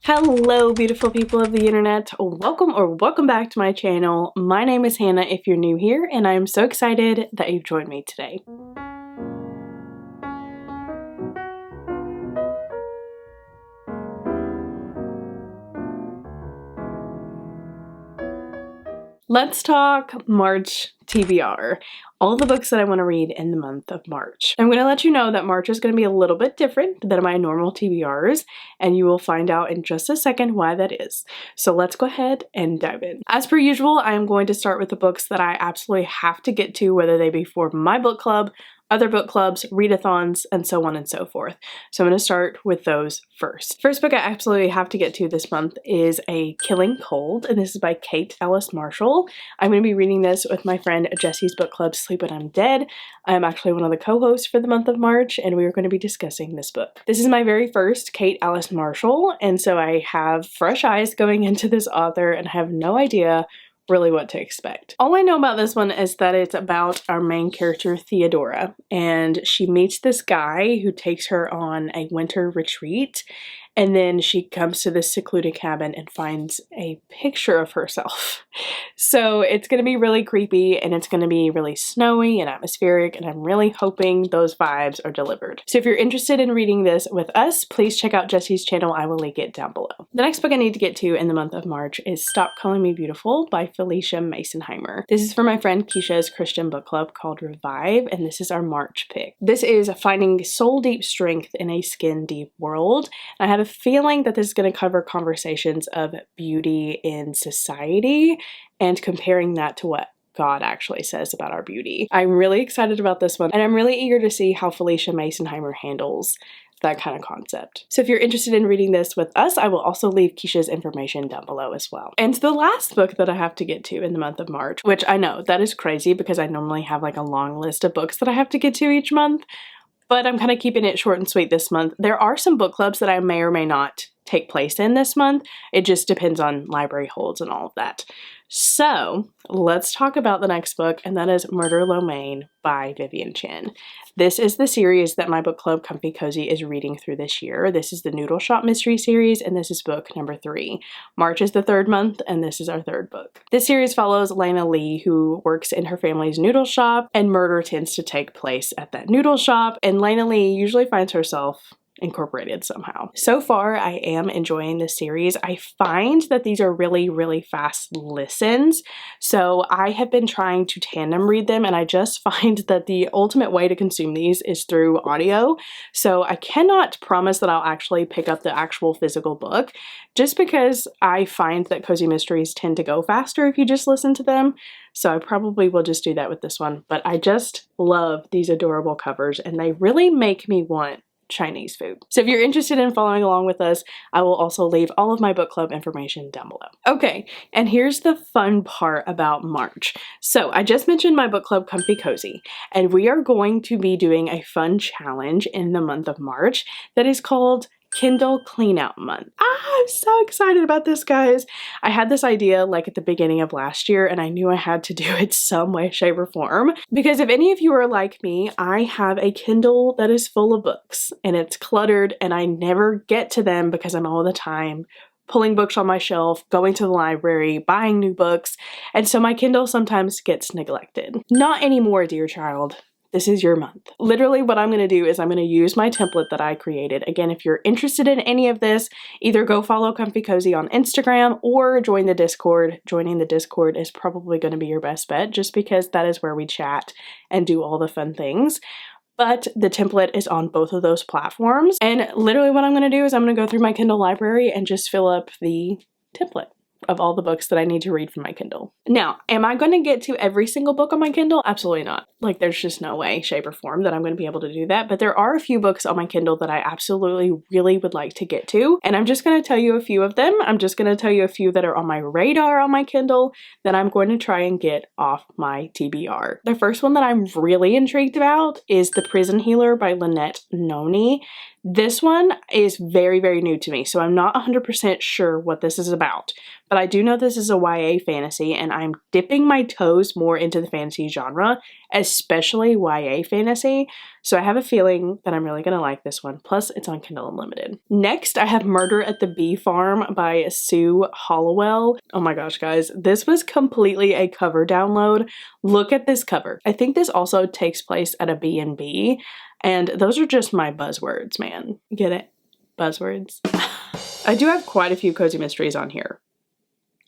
Hello beautiful people of the internet, welcome back to my channel. My name is Hannah if you're new here, and I am so excited that you've joined me today. Let's talk March TBR. All the books that I want to read in the month of March. I'm going to let you know that March is going to be a little bit different than my normal TBRs, and you will find out in just a second why that is. So let's go ahead and dive in. As per usual, I am going to start with the books that I absolutely have to get to, whether they be for my book club, other book clubs, readathons, and so on and so forth. So I'm going to start with those first. First book I absolutely have to get to this month is A Killing Cold, and this is by Kate Alice Marshall. I'm going to be reading this with my friend Jessie's book club, Sleep When I'm Dead. I'm actually one of the co-hosts for the month of March, and we are going to be discussing this book. This is my very first Kate Alice Marshall, and so I have fresh eyes going into this author and have no idea really what to expect. All I know about this one is that it's about our main character Theodora, and she meets this guy who takes her on a winter retreat, and then she comes to this secluded cabin and finds a picture of herself. So it's going to be really creepy, and it's going to be really snowy and atmospheric, and I'm really hoping those vibes are delivered. So if you're interested in reading this with us, please check out Jessie's channel. I will link it down below. The next book I need to get to in the month of March is Stop Calling Me Beautiful by Felicia Masonheimer. This is for my friend Keisha's Christian book club called Revive, and this is our March pick. This is finding soul-deep strength in a skin-deep world. And I had a feeling that this is going to cover conversations of beauty in society and comparing that to what God actually says about our beauty. I'm really excited about this one, and I'm really eager to see how Felicia Masonheimer handles that kind of concept. So if you're interested in reading this with us, I will also leave Keisha's information down below as well. And the last book that I have to get to in the month of March, which I know that is crazy because I normally have like a long list of books that I have to get to each month, but I'm kind of keeping it short and sweet this month. There are some book clubs that I may or may not take place in this month. It just depends on library holds and all of that. So let's talk about the next book, and that is Murder Lo Mein by Vivian Chen. This is the series that my book club Comfy Cozy is reading through this year. This is the Noodle Shop Mystery Series, and this is book number 3. March is the third month, and this is our third book. This series follows Lena Lee, who works in her family's noodle shop, and murder tends to take place at that noodle shop, and Lena Lee usually finds herself incorporated somehow. So far, I am enjoying this series. I find that these are really fast listens. So I have been trying to tandem read them, and I just find that the ultimate way to consume these is through audio. So I cannot promise that I'll actually pick up the actual physical book, just because I find that cozy mysteries tend to go faster if you just listen to them. So I probably will just do that with this one. But I just love these adorable covers, and they really make me want Chinese food. So if you're interested in following along with us, I will also leave all of my book club information down below. Okay, and here's the fun part about March. So I just mentioned my book club Comfy Cozy, and we are going to be doing a fun challenge in the month of March that is called Kindle Cleanout Month. I'm so excited about this, guys. I had this idea like at the beginning of last year, and I knew I had to do it some way, shape, or form. Because if any of you are like me, I have a Kindle that is full of books, and it's cluttered, and I never get to them because I'm all the time pulling books on my shelf, going to the library, buying new books, and so my Kindle sometimes gets neglected. Not anymore, dear child. This is your month. Literally what I'm going to do is I'm going to use my template that I created. Again, if you're interested in any of this, either go follow Comfy Cozy on Instagram or join the Discord. Joining the Discord is probably going to be your best bet, just because that is where we chat and do all the fun things. But the template is on both of those platforms. And literally what I'm going to do is I'm going to go through my Kindle library and just fill up the template of all the books that I need to read from my Kindle. Now, am I going to get to every single book on my Kindle? Absolutely not. Like, there's just no way, shape, or form that I'm going to be able to do that. But there are a few books on my Kindle that I absolutely really would like to get to. And I'm just going to tell you a few of them. I'm just going to tell you a few that are on my radar on my Kindle that I'm going to try and get off my TBR. The first one that I'm really intrigued about is The Prison Healer by Lynette Noni. This one is very new to me, so I'm not 100% sure what this is about. But I do know this is a YA fantasy, and I'm dipping my toes more into the fantasy genre, especially YA fantasy. So I have a feeling that I'm really gonna like this one. Plus, it's on Kindle Unlimited. Next, I have Murder at the Bee Farm by Sue Hollowell. Oh my gosh, guys, this was completely a cover download. Look at this cover. I think this also takes place at a B&B, and those are just my buzzwords, man. Get it? Buzzwords. I do have quite a few cozy mysteries on here.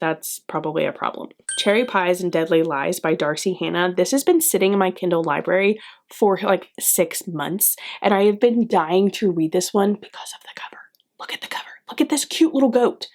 That's probably a problem. Cherry Pies and Deadly Lies by Darcy Hannah. This has been sitting in my Kindle library for like 6 months, and I have been dying to read this one because of the cover. Look at the cover. Look at this cute little goat.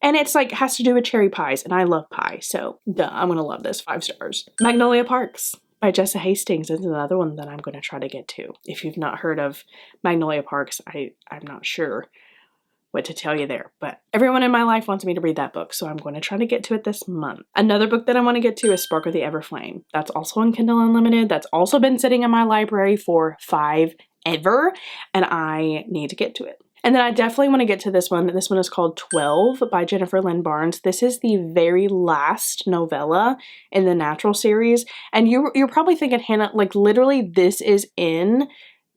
And it's like, has to do with cherry pies, and I love pie, so duh, I'm gonna love this. 5 stars. Magnolia Parks by Jessa Hastings is another one that I'm gonna try to get to. If you've not heard of Magnolia Parks, I'm not sure what to tell you there, but everyone in my life wants me to read that book, so I'm going to try to get to it this month. Another book that I want to get to is Spark of the Everflame. That's also on Kindle Unlimited. That's also been sitting in my library for 5 ever, and I need to get to it. And then I definitely want to get to this one. This one is called 12 by Jennifer Lynn Barnes. This is the very last novella in the Natural series, and you're probably thinking, Hannah, like literally this is in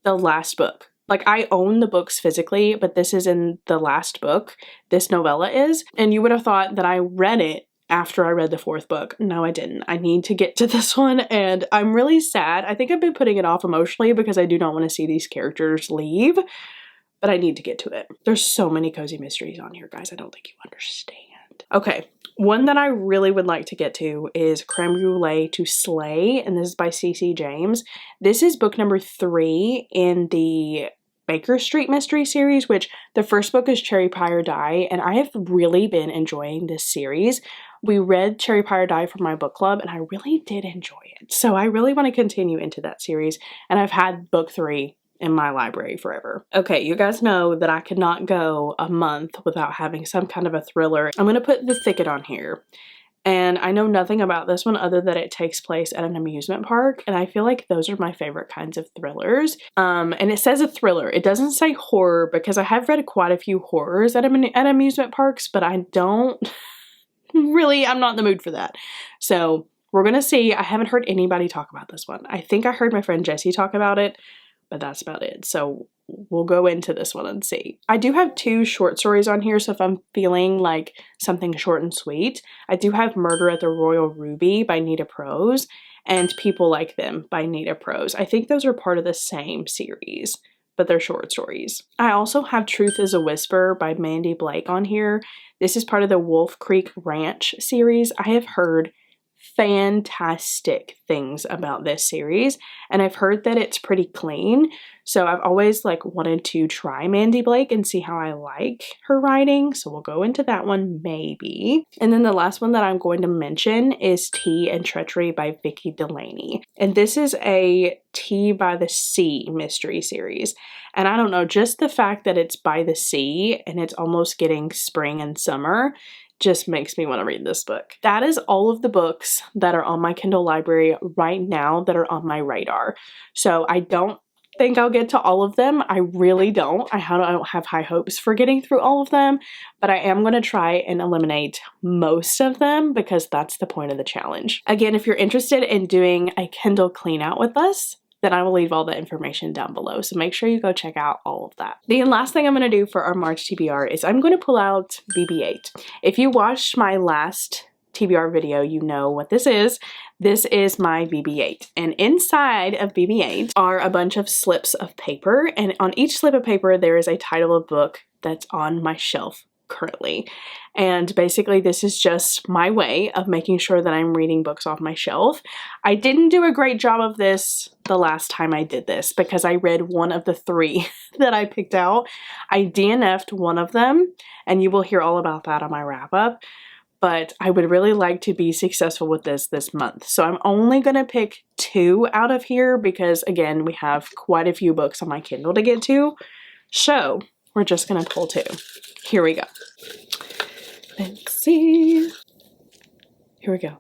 the last book. Like, I own the books physically, but this is in the last book. This novella is. And you would have thought that I read it after I read the 4th book. No, I didn't. I need to get to this one, and I'm really sad. I think I've been putting it off emotionally because I do not want to see these characters leave, but I need to get to it. There's so many cozy mysteries on here, guys. I don't think you understand. Okay. One that I really would like to get to is Creme Brulee to Slay, and this is by C.C. James. This is book number 3 in the Baker Street mystery series, which the first book is Cherry Pie or Die, and I have really been enjoying this series. We read Cherry Pie or Die for my book club, and I really did enjoy it. So I really want to continue into that series, and I've had book 3 in my library forever. Okay, you guys know that I could not go a month without having some kind of a thriller. I'm going to put The Thicket on here. And I know nothing about this one other than it takes place at an amusement park, and I feel like those are my favorite kinds of thrillers. And it says a thriller. It doesn't say horror, because I have read quite a few horrors at amusement parks, but I don't really, I'm not in the mood for that. So we're going to see. I haven't heard anybody talk about this one. I think I heard my friend Jessie talk about it, but that's about it. So we'll go into this one and see. I do have 2 short stories on here, so if I'm feeling like something short and sweet, I do have Murder at the Royal Ruby by Nita Prose and People Like Them by Nita Prose. I think those are part of the same series, but they're short stories. I also have Truth is a Whisper by Mandy Blake on here. This is part of the Wolf Creek Ranch series. I have heard fantastic things about this series, and I've heard that it's pretty clean, so I've always like wanted to try Mandy Blake and see how I like her writing, so we'll go into that one maybe. And then the last one that I'm going to mention is Tea and Treachery by Vicky Delaney, and this is a Tea by the Sea mystery series, and I don't know, just the fact that it's by the sea and it's almost getting spring and summer just makes me want to read this book. That is all of the books that are on my Kindle library right now that are on my radar. So I don't think I'll get to all of them. I really don't. I don't have high hopes for getting through all of them, but I am going to try and eliminate most of them because that's the point of the challenge. Again, if you're interested in doing a Kindle clean out with us, then I will leave all the information down below. So make sure you go check out all of that. The last thing I'm going to do for our March TBR is I'm going to pull out BB-8. If you watched my last TBR video, you know what this is. This is my BB-8. And inside of BB-8 are a bunch of slips of paper. And on each slip of paper, there is a title of book that's on my shelf currently. And basically this is just my way of making sure that I'm reading books off my shelf. I didn't do a great job of this the last time I did this because I read one of the 3 that I picked out. I DNF'd one of them, and you will hear all about that on my wrap up. But I would really like to be successful with this month. So I'm only going to pick 2 out of here because, again, we have quite a few books on my Kindle to get to. So we're just going to pull 2. Here we go. Let's see. Here we go.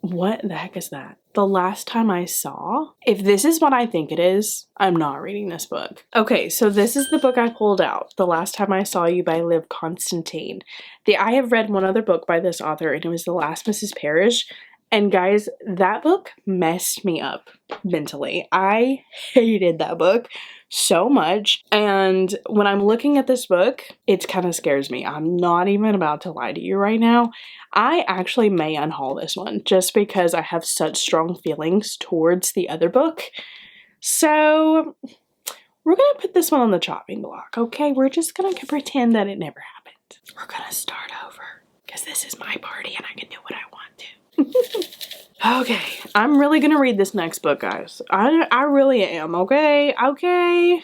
What the heck is that? The Last Time I Saw? If this is what I think it is, I'm not reading this book. Okay, so this is the book I pulled out. The Last Time I Saw You by Liv Constantine. I have read one other book by this author, and it was The Last Mrs. Parrish. And guys, that book messed me up mentally. I hated that book so much. And when I'm looking at this book, it kind of scares me. I'm not even about to lie to you right now. I actually may unhaul this one just because I have such strong feelings towards the other book. So we're going to put this one on the chopping block, okay? We're just going to pretend that it never happened. We're going to start over because this is my party and I can do what I want to. Okay, I'm really gonna read this next book, guys. I really am, okay? Okay.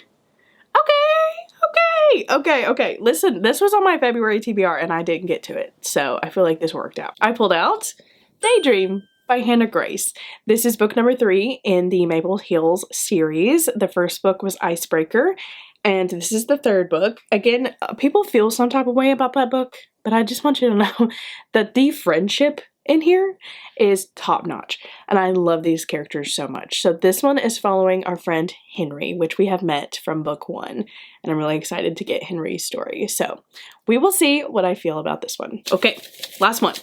Listen, this was on my February TBR and I didn't get to it, so I feel like this worked out. I pulled out Daydream by Hannah Grace. This is book number 3 in the Maple Hills series. The first book was Icebreaker, and this is the third book. Again, people feel some type of way about that book, but I just want you to know that the friendship in here is top notch, and I love these characters so much. So this one is following our friend Henry, which we have met from book 1, and I'm really excited to get Henry's story. So we will see what I feel about this one. Okay, last one.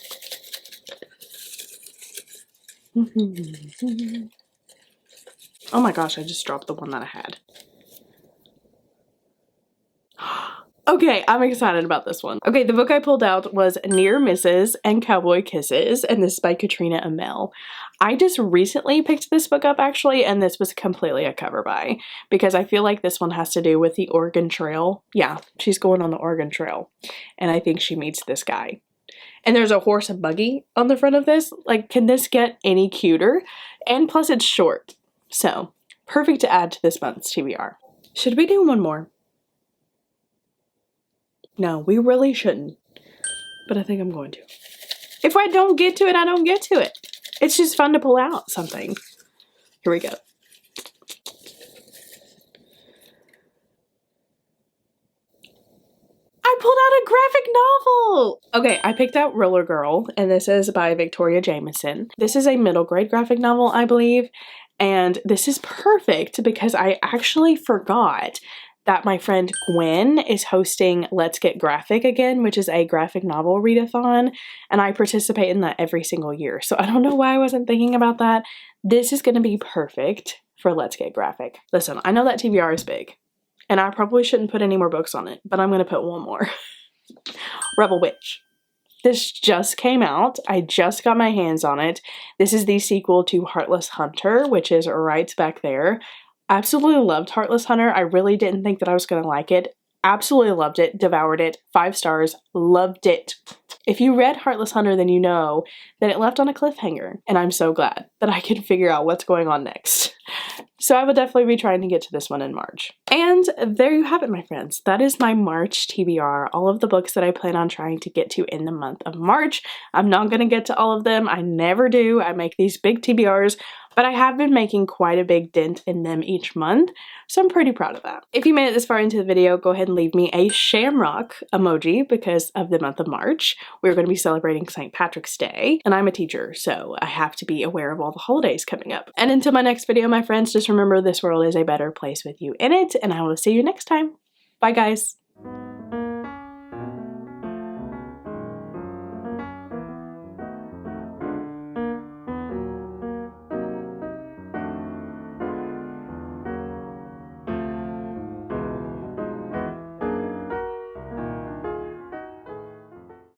Oh my gosh, I just dropped the one that I had. Okay, I'm excited about this one. Okay, the book I pulled out was Near Misses and Cowboy Kisses, and this is by Katrina Amell. I just recently picked this book up, actually, and this was completely a cover buy, because I feel like this one has to do with the Oregon Trail. Yeah, she's going on the Oregon Trail, and I think she meets this guy. And there's a horse and buggy on the front of this. Like, can this get any cuter? And plus it's short, so perfect to add to this month's TBR. Should we do one more? No, we really shouldn't, but I think I'm going to. If I don't get to it, I don't get to it. It's just fun to pull out something. Here we go. I pulled out a graphic novel! Okay, I picked out Roller Girl, and this is by Victoria Jameson. This is a middle grade graphic novel, I believe, and this is perfect because I actually forgot that my friend Gwen is hosting Let's Get Graphic again, which is a graphic novel readathon, and I participate in that every single year. So I don't know why I wasn't thinking about that. This is going to be perfect for Let's Get Graphic. Listen, I know that TBR is big, and I probably shouldn't put any more books on it, but I'm going to put one more. Rebel Witch. This just came out. I just got my hands on it. This is the sequel to Heartless Hunter, which is right back there. Absolutely loved Heartless Hunter. I really didn't think that I was going to like it. Absolutely loved it. Devoured it. 5 stars. Loved it. If you read Heartless Hunter, then you know that it left on a cliffhanger, and I'm so glad that I can figure out what's going on next. So I will definitely be trying to get to this one in March. And there you have it, my friends. That is my March TBR. All of the books that I plan on trying to get to in the month of March. I'm not going to get to all of them. I never do. I make these big TBRs, but I have been making quite a big dent in them each month, so I'm pretty proud of that. If you made it this far into the video, go ahead and leave me a shamrock emoji because of the month of March. We're going to be celebrating St. Patrick's Day, and I'm a teacher, so I have to be aware of all the holidays coming up. And until my next video, my friends, just remember this world is a better place with you in it, and I will see you next time. Bye, guys.